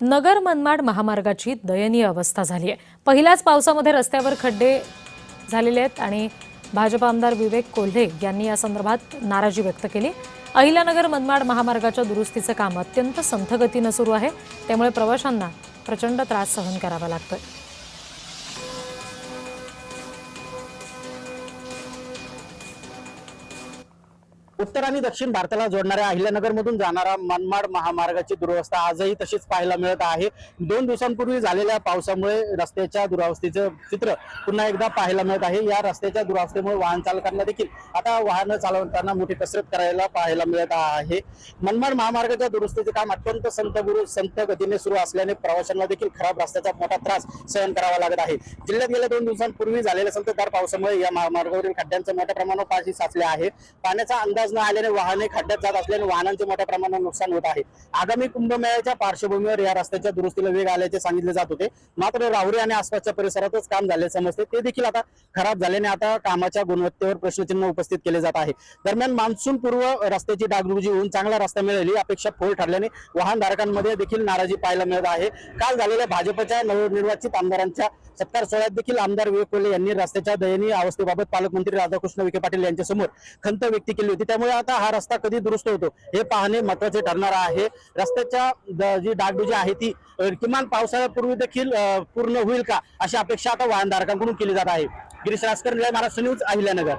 नगर मनमाड महामार्गाची दयनीय अवस्था झाली आहे। पहिल्याच पावसामध्ये रस्त्यावर खड्डे झालेले आहेत आणि भाजप आमदार विवेक कोल्हे यांनी या संदर्भात नाराजी व्यक्त केली। अहिल्यानगर मनमाड महामार्गाच्या दुरुस्तीचे काम अत्यंत संथ गतीने सुरू आहे, त्यामुळे प्रवाशांना प्रचंड त्रास सहन करावा लागतोय। उत्तर आणि दक्षिण भारताला जोडणाऱ्या अहिल्यानगरमधून जाणारा मनमाड महामार्गाची दुरवस्था आजही तशीच पाहायला मिळत आहे। 2 दिवसांपूर्वी झालेल्या पावसामुळे रस्त्याच्या दुरावस्थेचं चित्र पुन्हा एकदा पाहायला मिळत आहे। या रस्त्याच्या दुरावस्थेमुळे वाहन चालकांना देखील आता वाहन चालवताना मोठी कसरत करायला पाहायला मिळत आहे। मनमाड महामार्गाच्या दुरुस्तीचे काम अत्यंत संत गतीने सुरू असल्याने प्रवाशांना देखील खराब रस्त्याचा मोठा त्रास सहन करावा लागत आहे। जिल्ह्यात गेल्या 2 दिवसांपूर्वी झालेल्या संततधार पावसामुळे या महामार्गावरील खड्ड्यांचं मोठ्या प्रमाणावर पाणी साचले आहे। पाण्याचा अंदाज न आल्याने वाहने खड्ड्यात जात असल्याने वाहनांचे मोठ्या प्रमाणात नुकसान होत आहे। आगामी कुंभमेळ्याच्या पार्श्वभूमीवर या रस्त्याच्या दुरुस्तीला वेग आल्याचे सांगितले जात होते, मात्र राहुरी आणि आसपासच्या परिसरातच काम झाले समजते ते देखील आता खराब झाल्याने आता कामाच्या गुणवत्तेवर प्रश्नचिन्ह उपस्थित केले जात आहे। दरम्यान मान्सून पूर्व रस्त्याची डागडुजी होऊन चांगला रस्ता मिळेल ही अपेक्षा फोल ठरल्याने वाहनधारकांमध्ये देखील नाराजी पाहायला मिळत आहे। काल झालेल्या भाजपच्या नवनिर्वाचित आमदारांच्या सत्कार सोहळ्यात देखील आमदार विवेक कोल्हे यांनी रस्त्याच्या दयनीय अवस्थेबाबत पालकमंत्री राधाकृष्ण विखे पाटील यांच्या समोर खंत व्यक्त केली होती। त्यामुळे आता हा रस्ता कधी दुरुस्त होतो हे पाहणे महत्त्वाचे ठरणार आहे। रस्त्याच्या जी डागडुजी आहे ती किमान पावसाळ्यापूर्वी देखील पूर्ण होईल का अशी अपेक्षा आता वाहनधारकांकडून केली जात आहे। गिरीश रासकर, महाराष्ट्र न्यूज, अहिल्यानगर।